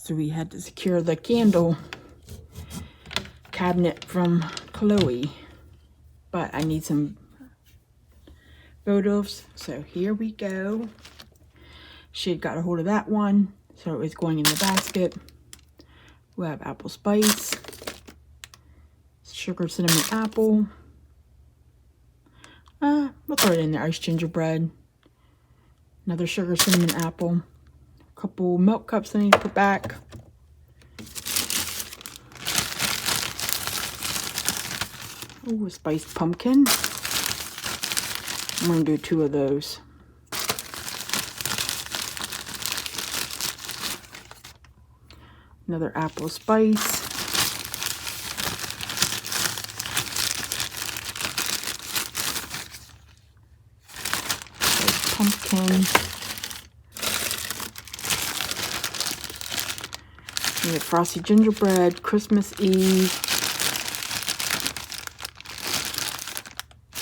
So we had to secure the candle cabinet from Chloe. But I need some votives. So here we go. She had got a hold of that one. So it was going in the basket. We have apple spice, sugar cinnamon apple. We'll throw it in there. Iced gingerbread. Another sugar cinnamon apple. A couple milk cups I need to put back. Ooh, a spiced pumpkin. I'm going to do 2 of those. Another apple spice. Spiced pumpkin. We have frosty gingerbread, Christmas Eve.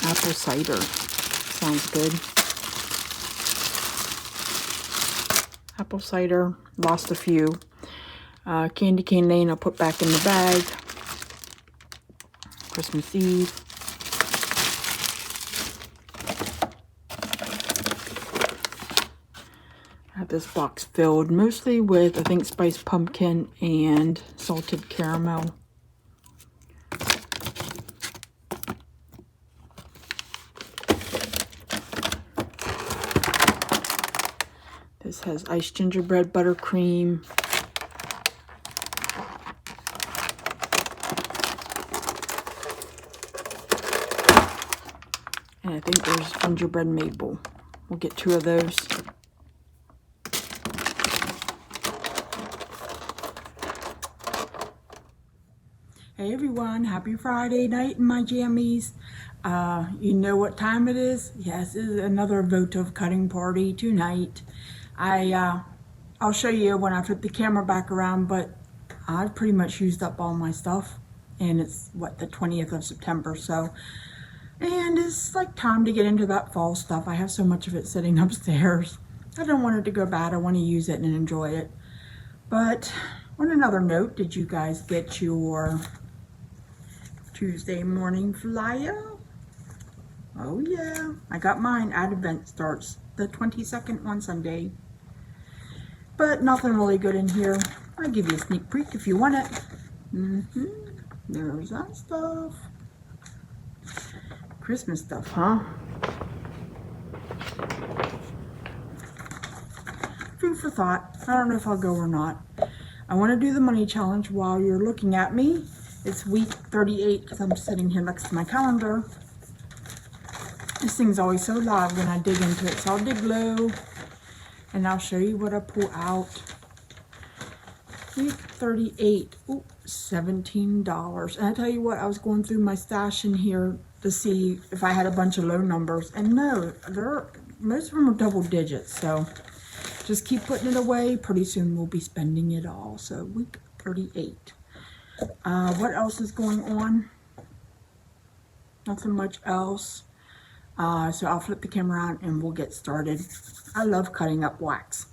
Apple cider. Sounds good. Apple cider. Lost a few. Candy cane lane I'll put back in the bag. Christmas Eve. I have this box filled mostly with, I think, spiced pumpkin and salted caramel. This has iced gingerbread, buttercream. And I think there's gingerbread maple. We'll get 2 of those. Hey everyone, happy Friday night in my jammies. You know what time it is? Yes, it is another votive cutting party tonight. I'll show you when I flip the camera back around, but I've pretty much used up all my stuff. And it's, what, the 20th of September, so. And it's like time to get into that fall stuff. I have so much of it sitting upstairs. I don't want it to go bad. I want to use it and enjoy it. But on another note, did you guys get your Tuesday morning flyer? Oh yeah, I got mine. Advent starts the 22nd on Sunday. But nothing really good in here. I'll give you a sneak peek if you want it. There's that stuff. Christmas stuff, huh? Food for thought. I don't know if I'll go or not. I want to do the money challenge while you're looking at me. It's week 38 because I'm sitting here next to my calendar. This thing's always so loud when I dig into it, so I'll dig low and I'll show you what I pull out. Week 38. Ooh, $17. And I tell you what, I was going through my stash in here to see if I had a bunch of low numbers, and no, most of them are double digits, so just keep putting it away. Pretty soon we'll be spending it all. So week 38. What else is going on? Nothing much else. So I'll flip the camera on and we'll get started. I love cutting up wax.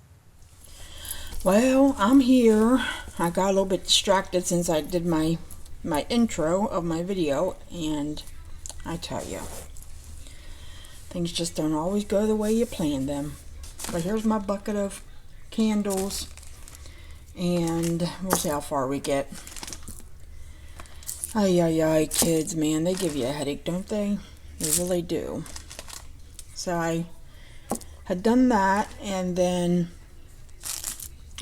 Well, I'm here. I got a little bit distracted since I did my intro of my video, and I tell you, things just don't always go the way you plan them. But here's my bucket of candles, and we'll see how far we get. Ay, kids, man, they give you a headache, don't they? They really do. So I had done that, and then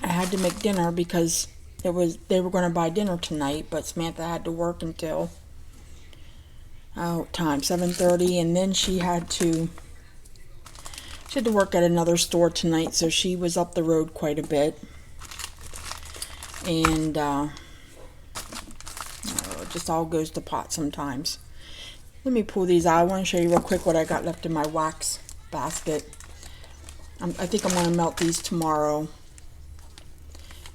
I had to make dinner because they were going to buy dinner tonight, but Samantha had to work until 7:30, and then she had to work at another store tonight, so she was up the road quite a bit. And it just all goes to pot sometimes. Let me pull these out. I want to show you real quick what I got left in my wax basket. I think I'm going to melt these tomorrow.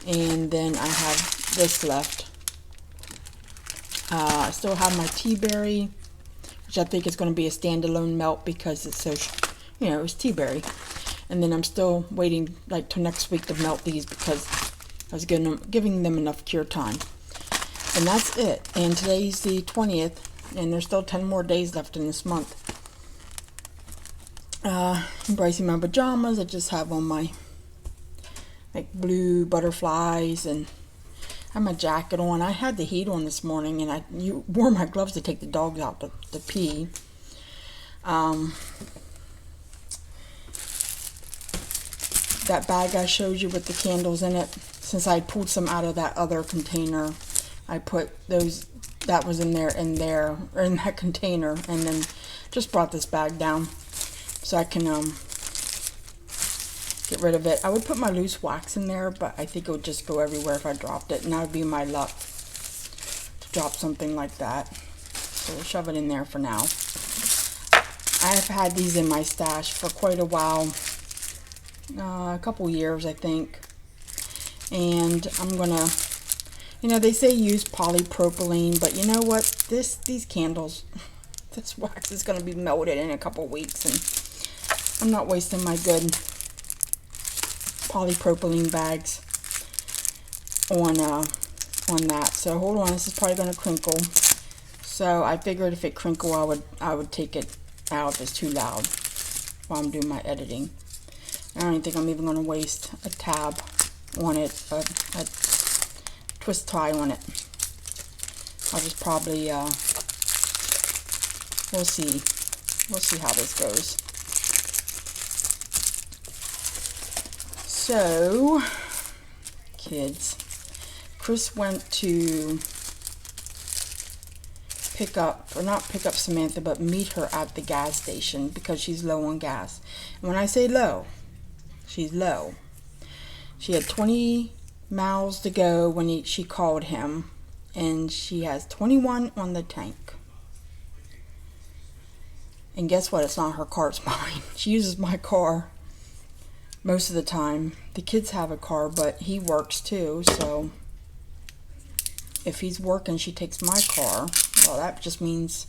And then I have this left. I still have my tea berry, which I think is going to be a standalone melt because it's so, it's tea berry. And then I'm still waiting like till next week to melt these because I was giving them enough cure time. And that's it. And today's the 20th, and there's still 10 more days left in this month. Embracing my pajamas. I just have on my like blue butterflies, and I have my jacket on. I had the heat on this morning, and I wore my gloves to take the dogs out to pee. That bag I showed you with the candles in it, since I pulled some out of that other container, I put those, that was in there, or in that container, and then just brought this bag down so I can get rid of it. I would put my loose wax in there, but I think it would just go everywhere if I dropped it, and that would be my luck to drop something like that. So we'll shove it in there for now. I've had these in my stash for quite a while, a couple years I think, and I'm gonna, they say use polypropylene, but you know what, these candles, this wax is gonna be melted in a couple weeks, and I'm not wasting my good polypropylene bags on that. So hold on, this is probably gonna crinkle. So I figured if it crinkle, I would take it out if it's too loud while I'm doing my editing. I don't even think I'm even going to waste a tab on it, a twist tie on it. I'll just probably, we'll see how this goes. So, kids, Chris went to not pick up Samantha, but meet her at the gas station because she's low on gas. And when I say low, she's low. She had 20 miles to go when she called him, and she has 21 on the tank. And guess what? It's not her car, it's mine. She uses my car most of the time. The kids have a car, but he works too, so if he's working, she takes my car. Well, that just means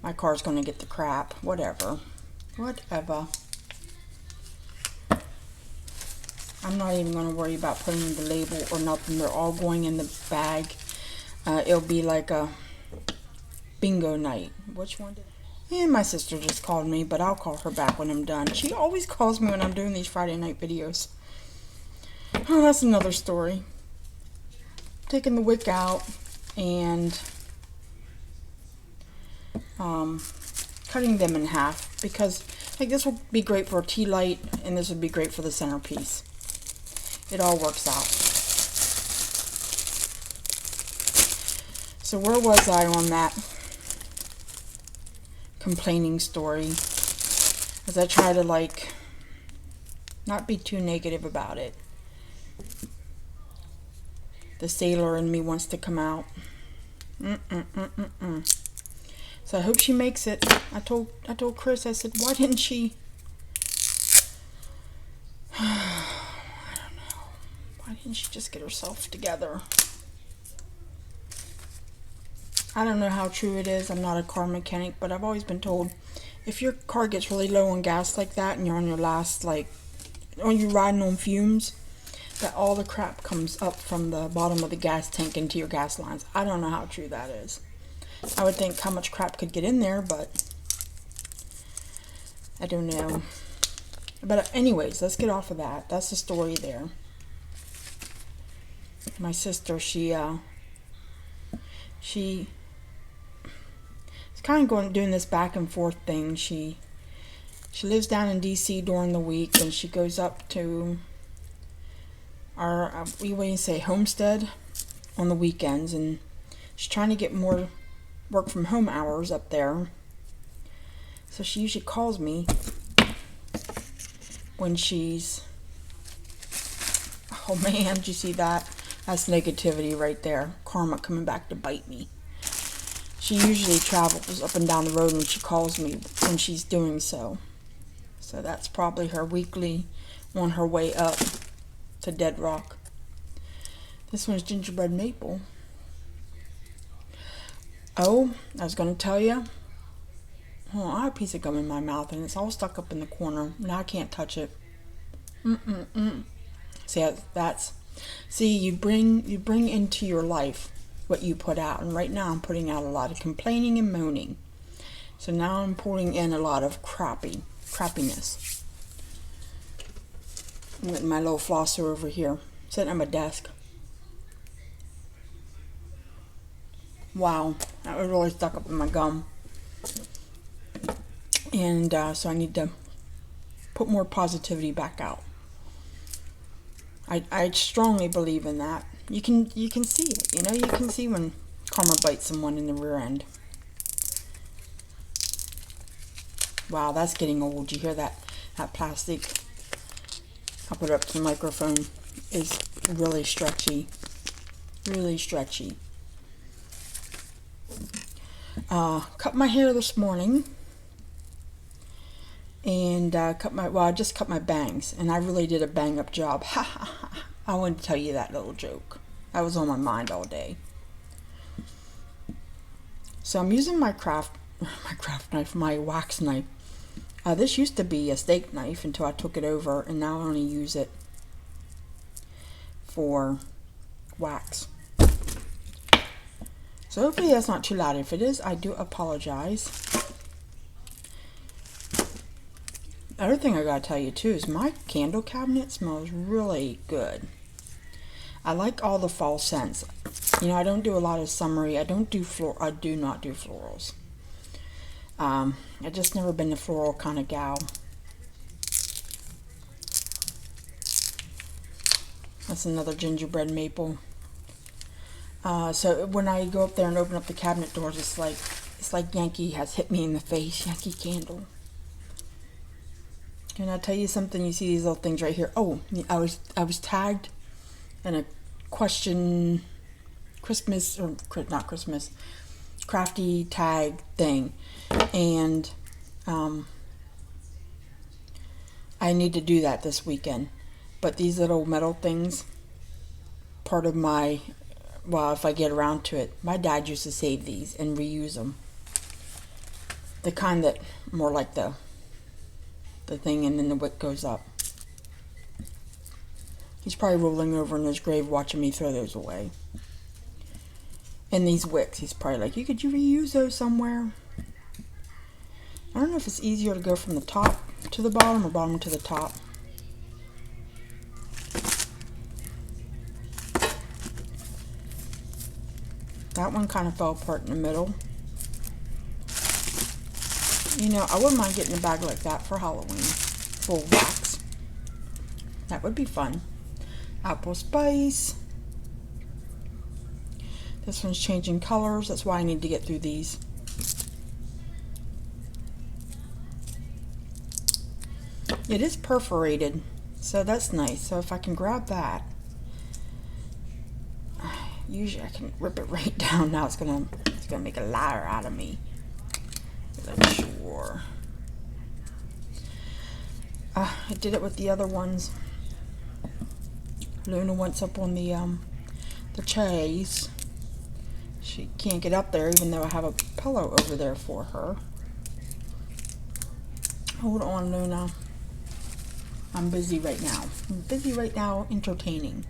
my car's going to get the crap. Whatever. I'm not even going to worry about putting the label or nothing. They're all going in the bag. It'll be like a bingo night. Which one did? And my sister just called me, but I'll call her back when I'm done. She always calls me when I'm doing these Friday night videos. Oh, that's another story. Taking the wick out and cutting them in half, because like this will be great for a tea light and this would be great for the centerpiece. It all works out. So where was I on that complaining story? As I try to like not be too negative about it. The sailor in me wants to come out. So I hope she makes it. I told Chris, I said, why didn't she? I don't know. Why didn't she just get herself together? I don't know how true it is. I'm not a car mechanic, but I've always been told if your car gets really low on gas like that and you're on your last, like, when you're riding on fumes, that all the crap comes up from the bottom of the gas tank into your gas lines. I don't know how true that is. I would think how much crap could get in there, but I don't know. But anyways, let's get off of that. That's the story there. My sister, she's kind of doing this back and forth thing. She lives down in DC during the week, and she goes up to our homestead on the weekends, and she's trying to get more work from home hours up there. So she usually calls me when she's, oh man, did you see that? That's negativity right there. Karma coming back to bite me. She usually travels up and down the road when she calls me when she's doing so. So that's probably her weekly on her way up to Dead Rock. This one's gingerbread maple. Oh, I was going to tell you. Oh, I have a piece of gum in my mouth and it's all stuck up in the corner. Now I can't touch it. See, that's See, you bring into your life what you put out, and right now I'm putting out a lot of complaining and moaning. So now I'm putting in a lot of crappiness. With my little flosser over here, sitting at my desk. Wow, that was really stuck up in my gum. And so I need to put more positivity back out. I strongly believe in that. You can see it, you know, you can see when karma bites someone in the rear end. Wow, that's getting old. You hear that plastic? I'll put it up to the microphone. Is really stretchy. Really stretchy. Cut my hair this morning. And I just cut my bangs. And I really did a bang up job. Ha ha ha. I wanted to tell you that little joke. That was on my mind all day. So I'm using my craft knife, my wax knife. This used to be a steak knife until I took it over, and now I only use it for wax. So hopefully that's not too loud. If it is, I do apologize. Other thing I gotta tell you too is my candle cabinet smells really good. I like all the fall scents. You know, I don't do a lot of summery. I do not do florals. I've just never been a floral kind of gal. That's another gingerbread maple. So when I go up there and open up the cabinet doors, it's like Yankee has hit me in the face. Yankee Candle. Can I tell you something? You see these little things right here. Oh, I was tagged in a question Christmas, or not Christmas, crafty tag thing, and I need to do that this weekend. But these little metal things, part of my, well, if I get around to it, my dad used to save these and reuse them. The kind that more like the thing, and then the wick goes up. He's probably rolling over in his grave watching me throw those away. And these wicks, he's probably like, could you reuse those somewhere? I don't know if it's easier to go from the top to the bottom or bottom to the top. That one kind of fell apart in the middle. You know, I wouldn't mind getting a bag like that for Halloween, full of wax. That would be fun. Apple spice. This one's changing colors. That's why I need to get through these. It is perforated, so that's nice. So if I can grab that, usually I can rip it right down. Now it's gonna make a liar out of me. I'm sure. I did it with the other ones. Luna wants up on the chaise. She can't get up there, even though I have a pillow over there for her. Hold on, Luna. I'm busy right now. I'm busy right now entertaining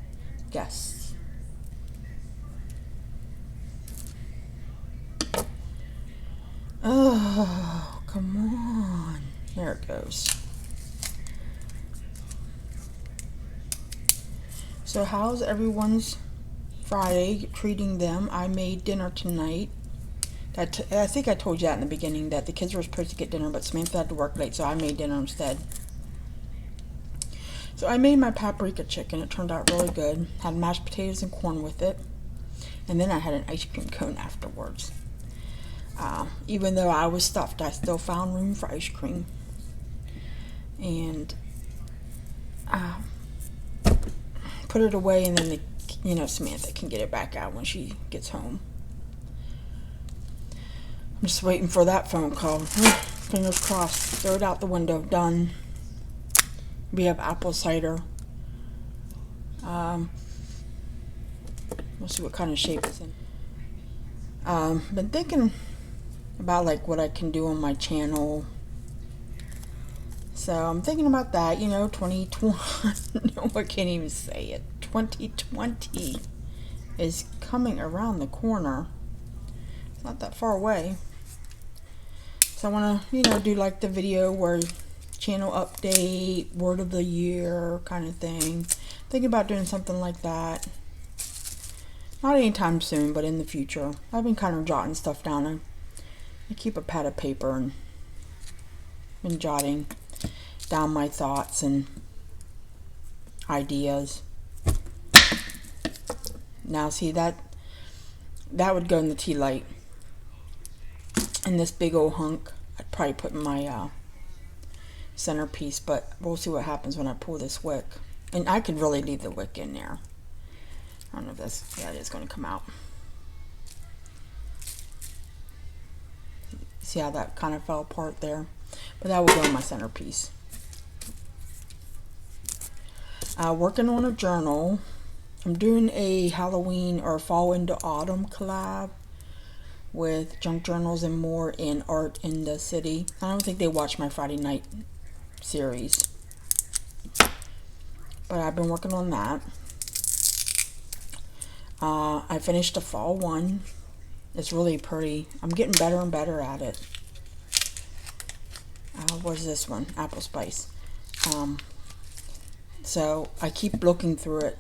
guests. Oh, come on. There it goes. So how's everyone's Friday treating them? I made dinner tonight. I think I told you that in the beginning, that the kids were supposed to get dinner, but Samantha had to work late, so I made dinner instead. So I made my paprika chicken. It turned out really good. Had mashed potatoes and corn with it. And then I had an ice cream cone afterwards. Even though I was stuffed, I still found room for ice cream. And put it away, and then Samantha can get it back out when she gets home. I'm just waiting for that phone call. Fingers crossed. Throw it out the window. Done. We have apple cider. We'll see what kind of shape it's in. Been thinking about like what I can do on my channel. So I'm thinking about that, you know, 2020, no, I can't even say it. 2020 is coming around the corner. It's not that far away. So I want to, you know, do like the video where channel update, word of the year kind of thing. Thinking about doing something like that. Not anytime soon, but in the future. I've been kind of jotting stuff down. I keep a pad of paper and been jotting down my thoughts and ideas. Now see, that would go in the tea light. And this big old hunk I'd probably put in my centerpiece, but we'll see what happens when I pull this wick. And I could really leave the wick in there. I don't know if that's, yeah, it is going to come out. See how that kind of fell apart there? But that will go in my centerpiece. Working on a journal. I'm doing a Halloween or fall into autumn collab with junk journals and more in Art in the City. I don't think they watch my Friday night series, but I've been working on that. I finished the fall one. It's really pretty. I'm getting better and better at it. What's this one? Apple Spice. So I keep looking through it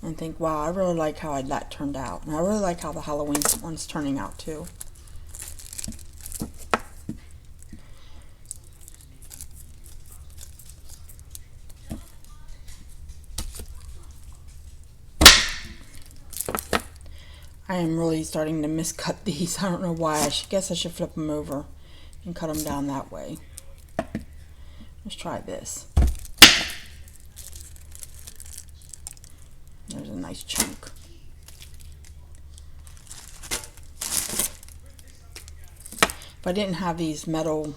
and think, wow, I really like how that turned out. And I really like how the Halloween one's turning out too. I am really starting to miscut these. I don't know why. I guess I should flip them over and cut them down that way. Let's try this. There's a nice chunk. If I didn't have these metal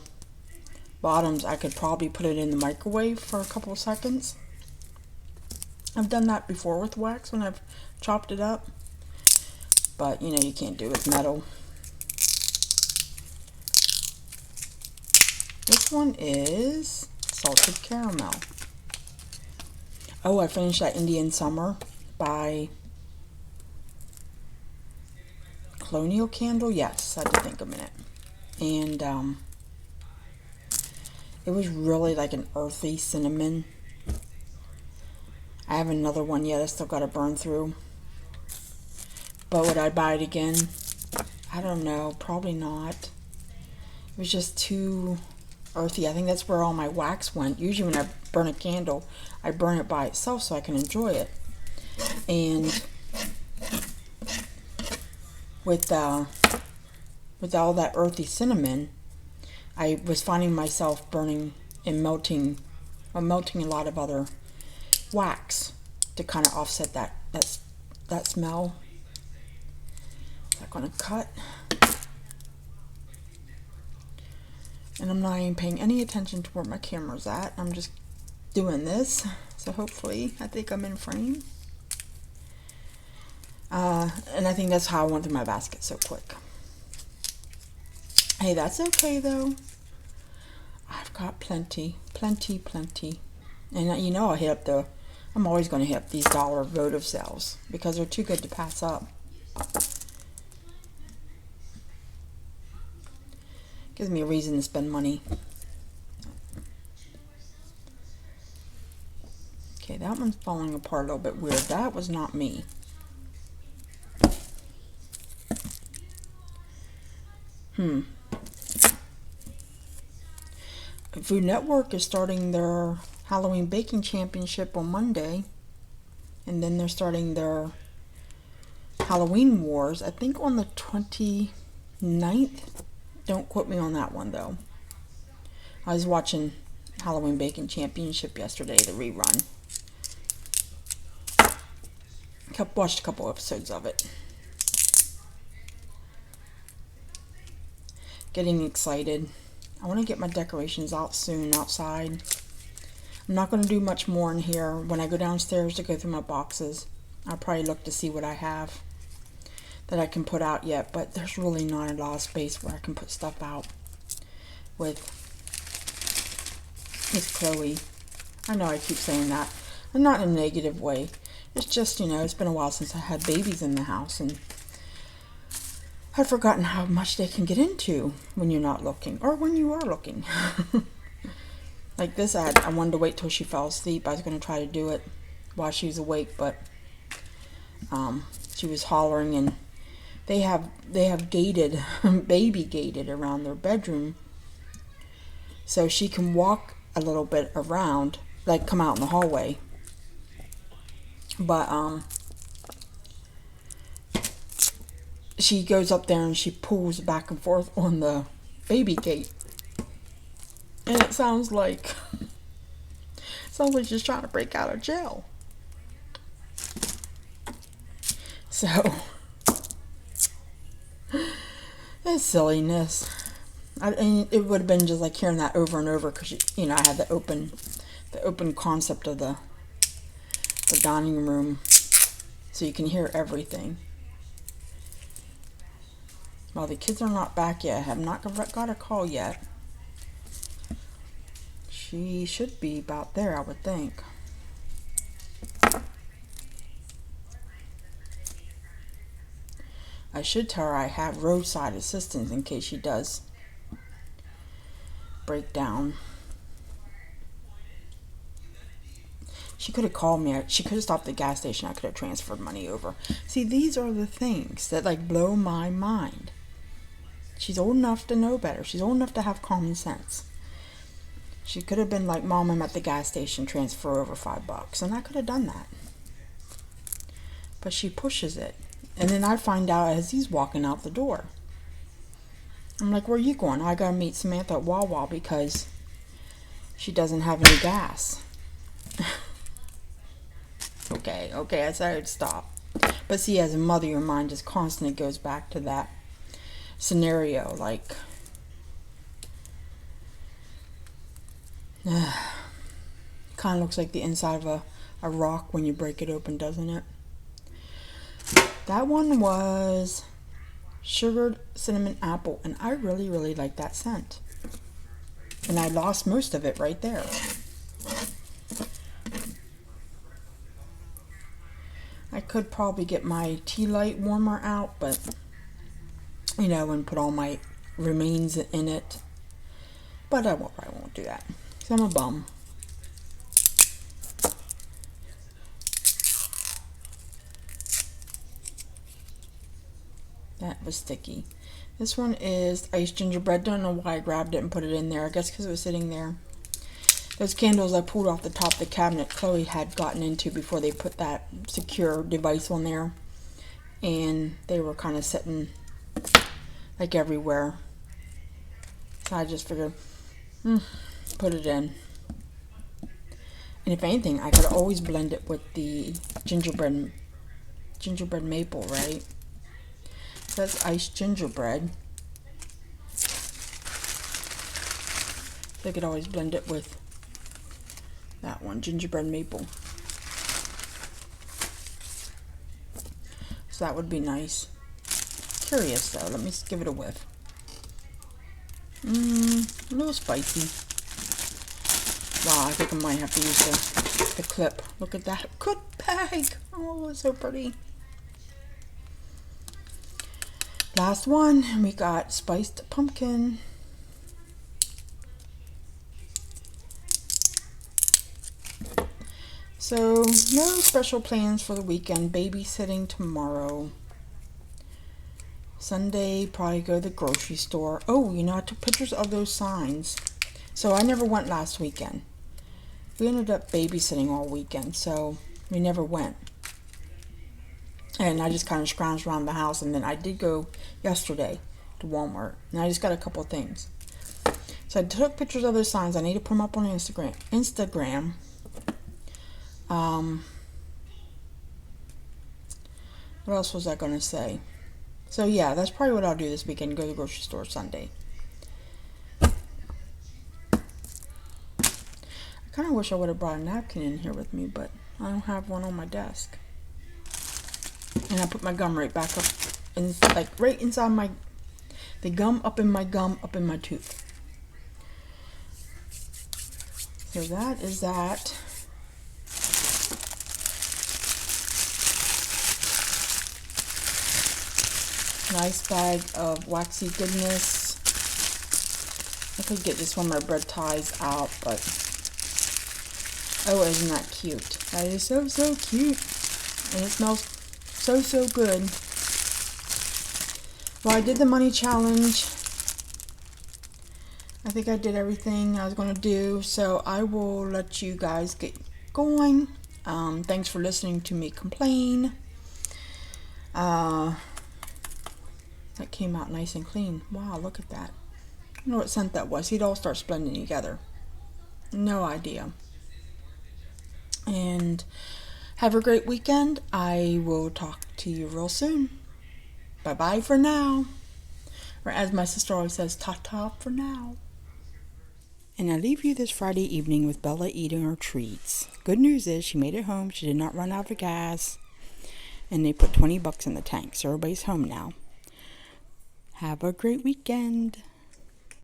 bottoms, I could probably put it in the microwave for a couple of seconds. I've done that before with wax when I've chopped it up. But, you know, you can't do it with metal. This one is salted caramel. Oh, I finished that Indian Summer by Colonial Candle. Yes, I had to think a minute. And it was really like an earthy cinnamon. I have another one yet I still got to burn through. But would I buy it again? I don't know. Probably not. It was just too earthy. I think that's where all my wax went. Usually when I burn a candle, I burn it by itself so I can enjoy it. And with all that earthy cinnamon, I was finding myself burning and melting a lot of other wax to kind of offset that smell. I'm not going to cut. And I'm not even paying any attention to where my camera's at. I'm just doing this. So hopefully, I think I'm in frame. And I think that's how I went through my basket so quick. Hey, that's okay though. I've got plenty. And you know I'm always going to hit up these dollar votive sales because they're too good to pass up. Gives me a reason to spend money. Okay, that one's falling apart a little bit weird. That was not me. Food Network is starting their Halloween Baking Championship on Monday. And then they're starting their Halloween Wars, I think on the 29th. Don't quote me on that one though. I was watching Halloween Baking Championship yesterday, the rerun. Watched a couple episodes of it. Getting excited. I want to get my decorations out soon outside. I'm not going to do much more in here. When I go downstairs to go through my boxes, I'll probably look to see what I have that I can put out yet, but there's really not a lot of space where I can put stuff out with It's Chloe. I know I keep saying that. And not in a negative way. It's just, it's been a while since I had babies in the house, and I've forgotten how much they can get into when you're not looking, or when you are looking. Like this, I wanted to wait till she fell asleep. I was going to try to do it while she was awake, but she was hollering, and they have gated, baby gated around their bedroom, so she can walk a little bit around, like come out in the hallway. But she goes up there and she pulls back and forth on the baby gate, and it sounds like she's trying to break out of jail. So it's silliness. And it would have been just like hearing that over and over, because I had the open concept of the dining room, so you can hear everything. Well, the kids are not back yet. I have not got a call yet. She should be about there, I would think. I should tell her I have roadside assistance in case she does break down. She could have called me. She could have stopped at the gas station. I could have transferred money over. See, these are the things that blow my mind. She's old enough to know better. She's old enough to have common sense. She could have been like, Mom, I'm at the gas station, transfer over $5. And I could have done that. But she pushes it. And then I find out as he's walking out the door. I'm like, where are you going? I gotta meet Samantha at Wawa because she doesn't have any gas. Okay, I said I'd stop. But see, as a mother, your mind just constantly goes back to that scenario, like, kind of looks like the inside of a rock when you break it open, doesn't it? That one was sugared cinnamon apple, and I really, really like that scent. And I lost most of it right there. I could probably get my tea light warmer out, but and put all my remains in it. But I probably won't do that, because I'm a bum. That was sticky. This one is iced gingerbread. Don't know why I grabbed it and put it in there. I guess because it was sitting there. Those candles I pulled off the top of the cabinet Chloe had gotten into before they put that secure device on there. And they were kind of sitting like everywhere. So I just figured, put it in. And if anything, I could always blend it with the gingerbread maple, right? So that's iced gingerbread. So I could always blend it with that one, gingerbread maple. So that would be nice. Curious though, let me give it a whiff. A little spicy. Wow, I think I might have to use the clip. Look at that. Good bag. Oh, it's so pretty. Last one, and we got spiced pumpkin. So, no special plans for the weekend. Babysitting tomorrow. Sunday, probably go to the grocery store. Oh, I took pictures of those signs. So, I never went last weekend. We ended up babysitting all weekend, so we never went. And I just kind of scrounged around the house, and then I did go yesterday to Walmart, and I just got a couple of things. So I took pictures of those signs. I need to put them up on Instagram. What else was I going to say? So yeah, that's probably what I'll do this weekend, go to the grocery store Sunday. I kind of wish I would have brought a napkin in here with me, but I don't have one on my desk. And I put my gum right back up, and like right inside the gum up in my tooth. So that is that. Nice bag of waxy goodness. I could get just one of my bread ties out, but oh, isn't that cute? That is so, so cute. And it smells so, so good. Well, I did the money challenge. I think I did everything I was going to do, so I will let you guys get going. Thanks for listening to me complain. That came out nice and clean. Wow, look at that. I don't know what scent that was. It all starts blending together. No idea. And have a great weekend. I will talk to you real soon. Bye-bye for now. Or as my sister always says, ta-ta for now. And I leave you this Friday evening with Bella eating her treats. Good news is she made it home. She did not run out of gas. And they put $20 in the tank, so everybody's home now. Have a great weekend.